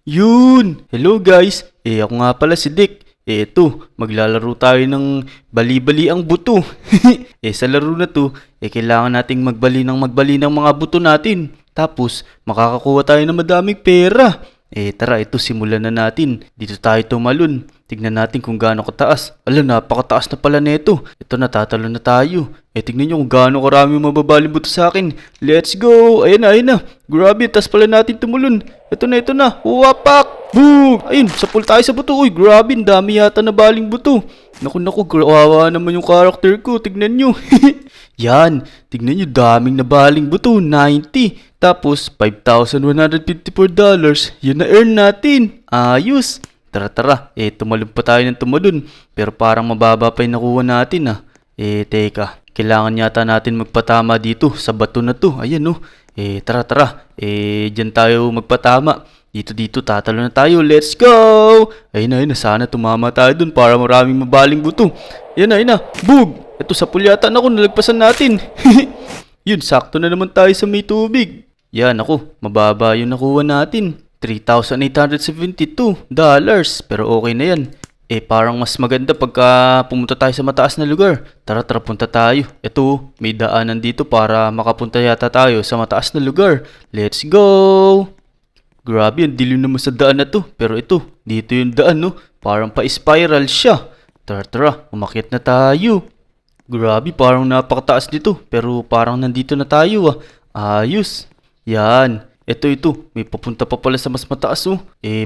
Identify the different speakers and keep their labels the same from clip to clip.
Speaker 1: Yun! Hello guys! Ako nga pala si Dick. Eto, maglalaro tayo ng bali-bali ang buto. Sa laro na to, kailangan nating magbali ng mga buto natin. Tapos, makakakuha tayo ng madaming pera. Tara, ito simulan na natin. Dito tayo tumalon. Tignan natin kung gaano kataas. Napakataas na pala nito. Ito, natatalo na tayo. Tignan nyo kung gaano karami mababaling buto sa akin. Let's go! Ayan na. Grabe, taas pala natin tumulon. Ito na. Wapak! Boom! Ayun, sapul tayo sa buto. Uy, grabe, ang dami yata na baling buto. Naku, kawawa naman yung character ko. Tignan nyo. Yan, tignan nyo, daming nabaling buto. 90. Tapos, $5,154. Yun na earn natin. Ayos. Tara. Tumalon pa tayo ng tumalon. Pero parang mababa pa yung nakuha natin teka. Kailangan yata natin magpatama dito sa bato na to. Ayan tara. Dyan tayo magpatama. Dito, tatalo na tayo. Let's go! Ayun na. Sana tumama tayo dun para maraming mabaling buto. Ayun na. Boom! Ito sa pulyatan ako, nalagpasan natin. Yun, sakto na naman tayo sa may tubig. Yan, mababa yung nakuha natin. $3,872. Pero okay na yan. Parang mas maganda pagka pumunta tayo sa mataas na lugar. Tara, punta tayo. Ito, may daanan dito para makapunta yata tayo sa mataas na lugar. Let's go! Grabe, ang dilim naman sa daan na to. Pero ito, dito yung daan Parang pa-spiral siya. Tara, umakyat na tayo. Grabe, parang napakataas dito. Pero parang nandito na tayo Ayos. Yan. Ito. May papunta pa pala sa mas mataas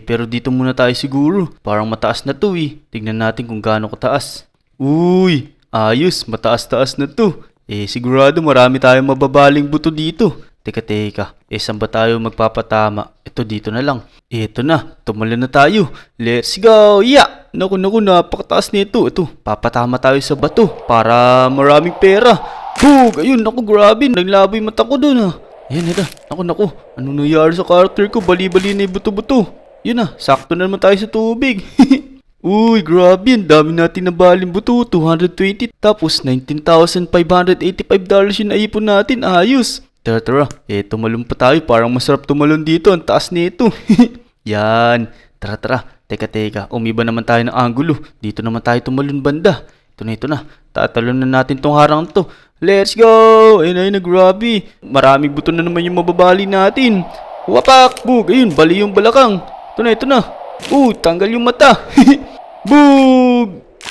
Speaker 1: pero dito muna tayo siguro. Parang mataas na to Tignan natin kung gaano kataas. Uy, ayos. Mataas-taas na to. Sigurado marami tayong mababaling buto dito. Teka. Saan ba tayo magpapatama? Ito, dito na lang. Ito na. Tumalon na tayo. Let's go. Yeah! Naku, napakataas nito. Ito, papatama tayo sa bato para maraming pera. Bug! Ayun, naku, grabe. Naglabo yung mata ko dun Ayan, naku. Ano nangyari sa character ko? Bali-bali na yung buto-buto. Yun sakto na naman tayo sa tubig. Uy, grabe. Ang dami natin na baling buto. 220. Tapos, $19,585 yung naipon natin. Ayos. Tara. Tumalon pa tayo. Parang masarap tumalon dito. Ang taas nito. Yan. Tara. Teka. Umiba naman tayo ng angulo. Dito naman tayo tumalon banda. Ito na. Tatalon na natin tong harang to. Let's go! Ayun na, grabe. Maraming buto na naman yung mababali natin. Wapak! Bug! Ayun, bali yung balakang. Ito na. Tanggal yung mata. Bug!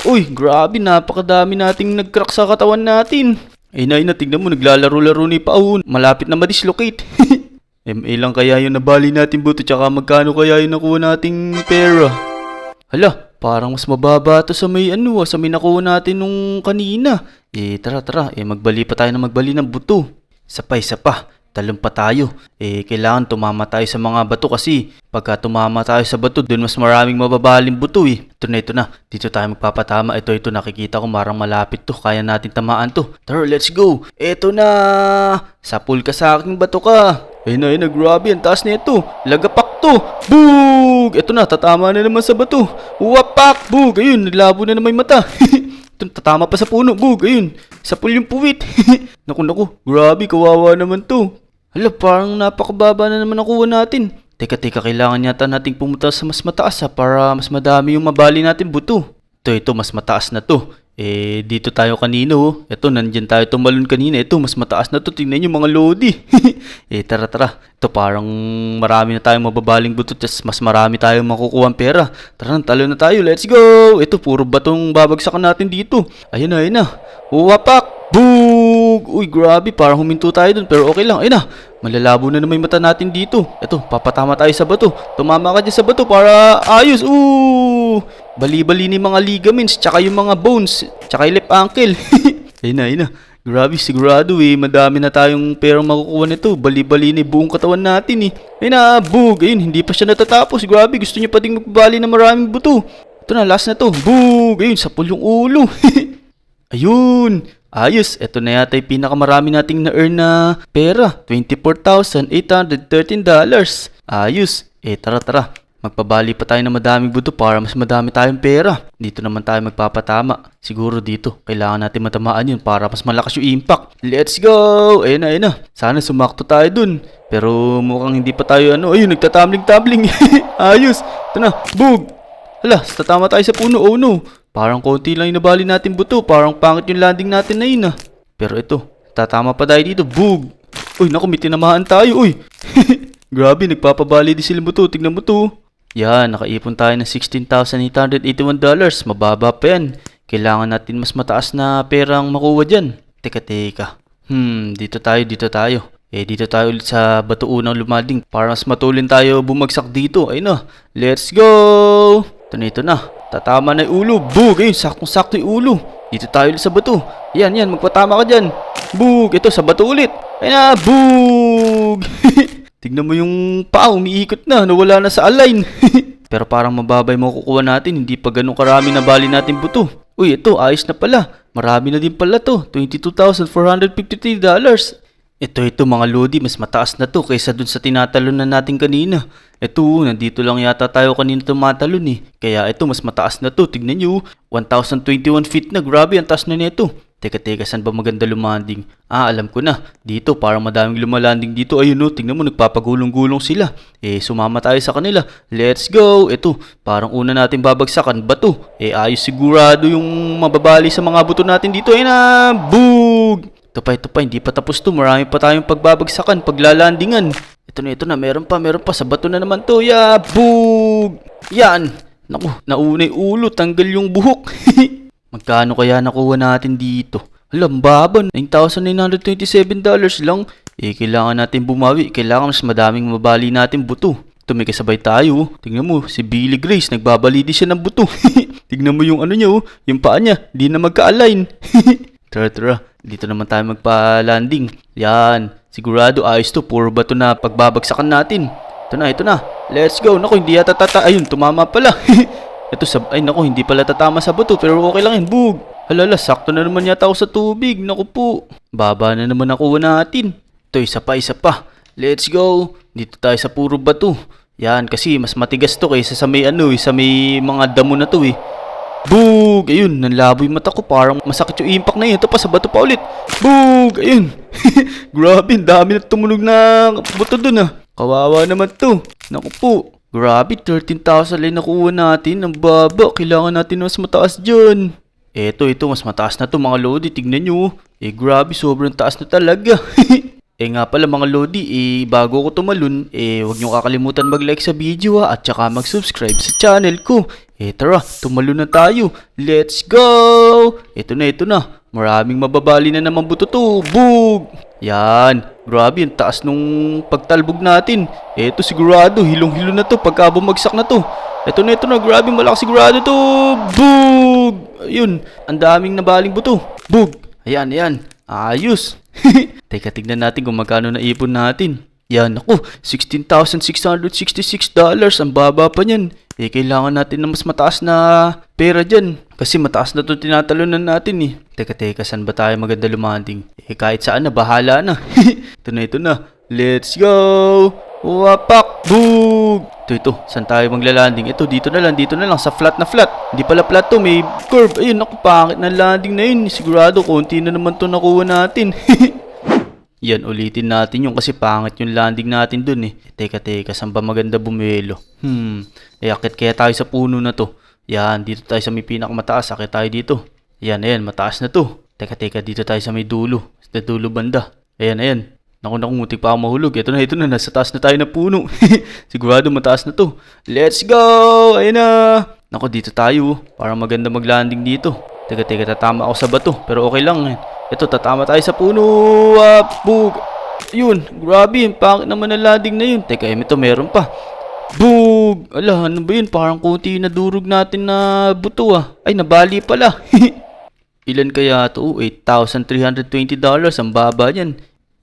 Speaker 1: Uy, grabe. Napakadami nating nag-crack sa katawan natin. Ayun na, tignan mo. Naglalaro-laro ni Paun. Malapit na ma-dislocate. MA lang kaya yung nabali natin buto. Tsaka magkano kaya yung nakuha nating pera. Hala, parang mas mababa to sa may sa may nakuha natin nung kanina. Tara. Magbali pa tayo ng buto. Isa pa. Talon pa tayo. Kailangan tumama tayo sa mga bato kasi pagka tumama tayo sa bato, dun mas maraming mababaling buto Ito na. Dito tayo magpapatama. Ito, nakikita ko marang malapit to. Kaya natin tamaan to. Tara, let's go. Ito na. Sapul ka sa aking bato ka. Ayun na, grabe. Ang taas na ito. Lagapak to. Bug! Ito na, tatama na naman sa bato. Wapak! Bug! Ayun, nilabo na naman yung mata. Tatama pa sa puno, Bug. Ayun, sapul yung puwit. Naku. Grabe, kawawa naman to. Hala, parang napakababa na naman nakuha natin. Teka, kailangan yata nating pumunta sa mas mataas para mas madami yung mabali natin buto. Ito, mas mataas na to. Dito tayo kanina Ito, nandyan tayo tumalon kanina. Ito, mas mataas na to. Tingnan nyo mga lodi. Tara. Ito, parang marami na tayong mababaling buto. Mas marami tayong makukuha ang pera. Tara, talo na tayo. Let's go! Ito, puro batong babagsakan natin dito. Ayun na. Wapak! Bug! Uy, grabe. Parang huminto tayo dun. Pero okay lang. Ayun na. Malalabo na naman yung mata natin dito. Ito, papatama tayo sa bato. Tumama ka dyan sa bato para ayos. Bali-bali ni mga ligaments, tsaka yung mga bones, tsaka yung left ankle. Ayun na. Grabe, sigurado madami na tayong perang makukuha nito. Bali-bali ni buong katawan natin Ayun na, Bug! Ayun, hindi pa siya natatapos. Grabe, gusto niya pa ding magbali na maraming buto. Ito na, last na to. Bug! Ayun, sapul yung ulo. Ayun. Ayos, ito na yata yung pinakamarami nating na-earn na pera. $24,813. Ayos. Tara. Magpabali pa tayo ng madaming buto para mas madami tayong pera. Dito naman tayo magpapatama. Siguro dito, kailangan natin matamaan yun para mas malakas yung impact. Let's go! Ayun na. Sana sumakto tayo dun. Pero mukhang hindi pa tayo ayun, nagtatabling-tabling. Ayos! Ito na, boog! Hala, tatama tayo sa puno, oh no. Parang konti lang yung nabali natin buto. Parang pangit yung landing natin na yun Pero ito, tatama pa tayo dito, boog! Uy, naku, may tinamahan tayo, uy! Grabe, nagpapabali din sila buto. Tignan mo to. Yan, nakaipon tayo ng $16,881. Mababa pa yan. Kailangan natin mas mataas na perang makuha dyan. Teka. Dito tayo. Dito tayo ulit sa bato unang lumading para mas matulin tayo bumagsak dito. Ayun na, let's go! Ito na. Tatama na yung ulo. Boog! Ayun, saktong-sakto yung ulo. Dito tayo ulit sa bato. Yan, magpatama ka dyan. Boog! Ito, sa bato ulit. Ayun na, boog! Tignan mo yung paa, umiikot na, nawala na sa align. Pero parang mababay mo kukuha natin, hindi pa ganun karami na bali natin buto. Uy, ito, ayos na pala. Marami na din pala to, $22,453. Ito mga lodi, mas mataas na to kaysa dun sa tinatalon na natin kanina. Ito, nandito lang yata tayo kanina tumatalon Kaya ito, mas mataas na to. Tignan nyo, 1,021 feet na. Grabe, ang taas na nito. Teka, saan ba maganda lumalanding? Alam ko na. Dito, parang madaming lumalanding dito. Ayun tingnan mo, nagpapagulong-gulong sila. Sumama tayo sa kanila. Let's go! Ito, parang una natin babagsakan. Bato. Ayos sigurado yung mababali sa mga buto natin dito. Ayun na! Boog! Ito pa, hindi pa tapos to. Marami pa tayong pagbabagsakan, paglalandingan. Ito na, meron pa. Sa bato na naman to. Yeah! Boog! Yan! Naku, nauna yung ulo, tanggal yung buhok. Magkano kaya nakuha natin dito? Alam, baba, $9,927 lang. Kailangan natin bumawi. Kailangan mas madaming mabali natin buto. Ito, may kasabay tayo. Tingnan mo, si Billy Grace, nagbabali din siya ng buto. Tingnan mo yung niya, yung paa niya, di na magka-align. Tara, dito naman tayo magpa-landing. Yan, sigurado ayos to, puro bato na pagbabagsakan natin. Ito na, let's go. Naku, hindi yata ayun, tumama pala. Ito naku, hindi pala tatama sa bato, pero okay lang yun, boog. Halala, sakto na naman yata ako sa tubig, naku po. Baba na naman nakuha natin. Ito, isa pa. Let's go. Dito tayo sa puro bato. Yan, kasi mas matigas to kaysa sa may sa may mga damo na to Boog! Ayun, nanlabo yung mata ko, parang masakit yung impact na yun. Ito pa, sa bato pa ulit. Boog! Ayun. Grabe, dami na tumunog na buto dun Kawawa naman to. Naku po. Grabe, 13,000 lang nakuha natin. Ang baba, kailangan natin mas mataas dyan. Ito, mas mataas na to mga lodi. Tignan nyo. Grabe, sobrang taas na talaga. Nga pala mga lodi, bago ko tumalun, huwag nyo kakalimutan mag-like sa video at saka mag-subscribe sa channel ko. Tara, tumalun na tayo. Let's go! Ito na. Maraming mababali na naman buto to. Boog! Yan. Grabe, ang taas nung pagtalbog natin. Ito sigurado, hilong-hilo na to pagka bumagsak na to. Ito na. Grabe, malakas sigurado to. Boog! Ayun, ang daming nabaling buto. Boog! Ayan. Ayos. Teka, tignan natin kung magkano naipon natin. Yan, ako, $16,666. Ang baba pa niyan. Kailangan natin na mas mataas na pera dyan. Kasi mataas na ito tinatalunan natin Teka, saan ba tayo maganda lumanding? Kahit saan na, bahala na. Ito na. Let's go! Wapak! Boog! Ito. Saan tayo maglalanding? Ito, dito na lang. Sa flat na flat. Hindi pala flat to, may curve. Ayun, naku, pangit na landing na yun. Sigurado, konti na naman to nakuha natin. Yan, ulitin natin yung kasi pangit yung landing natin dun Teka, saan ba maganda bumelo? Akit kaya tayo sa puno na to. Yan, dito tayo sa may pinakamataas. Akit tayo dito. Ayan, mataas na to. Teka, dito tayo sa may dulo. Sa dulo banda. Ayan. Naku, mutik pa ako mahulog. Ito na, nasa taas na tayo na puno. Sigurado mataas na to. Let's go! Ayan na! Naku, dito tayo. Parang maganda maglanding dito. Teka, tatama ako sa bato. Pero okay lang Ito, tatama tayo sa puno. Boog! Yun, grabe. Pangit naman ang landing na yun. Teka, ito meron pa. Boog! Ala, ano ba yun? Parang kunti na durog natin na buto Ay, nabali pala. Ilan kaya ito? $8,320. Ang baba yan.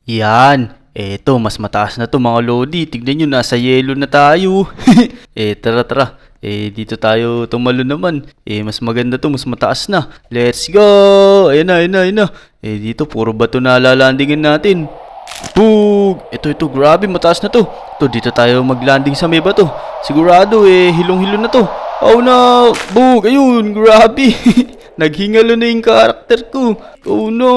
Speaker 1: Yan. Eto, mas mataas na to mga lodi. Tignan nyo, nasa yellow na tayo. Tara. Dito tayo tumalo naman. Mas maganda to, mas mataas na. Let's go! Ayan na. Dito, puro bato na lalandingin natin. Bug! Ito, grabe, mataas na to. Ito, dito tayo maglanding sa may bato. Sigurado hilong-hilo na to. Oh no! Bug! Ayun, grabe. Naghingalo na yung karakter ko. Oh no!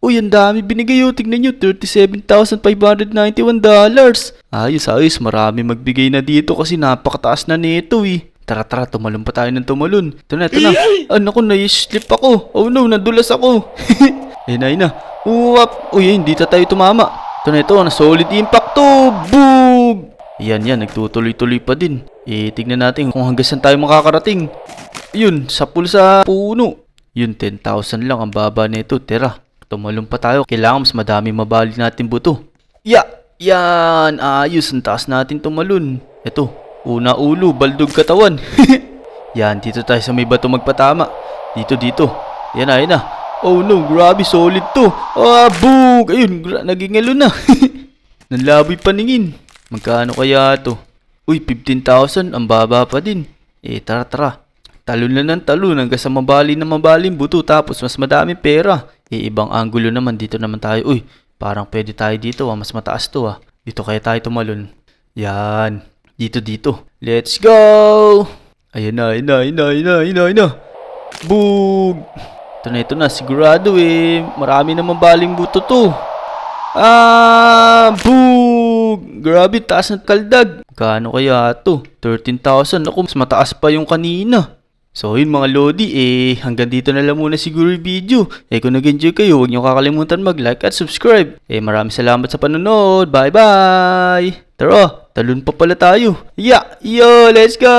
Speaker 1: Uy, ang dami binigay oh. Tignan nyo, $37,591. Ayos, marami magbigay na dito kasi napakataas na nito eh. Tara, tumalon pa tayo ng tumalon. Ito na. Naku, nai-slip ako. Oh no, nadulas ako. Ayun na. Uwap! Uy, hindi tayo tumama. Ito na solid impact to. Boom! Yan, nagtutuloy-tuloy pa din. Tignan natin kung hanggang saan tayo makakarating. Yun, sapul sa puno. Yun, 10,000 lang ang baba nito. Tara, tumalon pa tayo. Kailangan mas madami mabalik natin buto. Yan! Ayos, ang taas natin tumalon. Ito, una ulo, baldog katawan. Yan, dito tayo sa may bato magpatama. Dito. Yan na. Oh no, grabe, solid to. Bug! Ayun, nagingalo na. Nanlaboy paningin. Magkano kaya to? Uy, 15,000, ang baba pa din. Tara. Talon na ng talon hanggang sa mabaling buto tapos mas madami pera. Ibang angulo naman, dito naman tayo. Uy, parang pwede tayo dito mas mataas to Dito kaya tayo tumalon. Yan, dito. Let's go! Ayun na. Bug! Ito na, sigurado marami namang baling buto to. Bug! Grabe, taas ng kaldag. Kano kaya to? 13,000. Ako, mas mataas pa yung kanina. So yun mga Lodi, hanggang dito na lang muna siguro yung video. Kung nag-enjoy kayo, huwag niyo kakalimutan mag-like at subscribe. Maraming salamat sa panonood. Bye! Tara, talon pa pala tayo. Yo, let's go!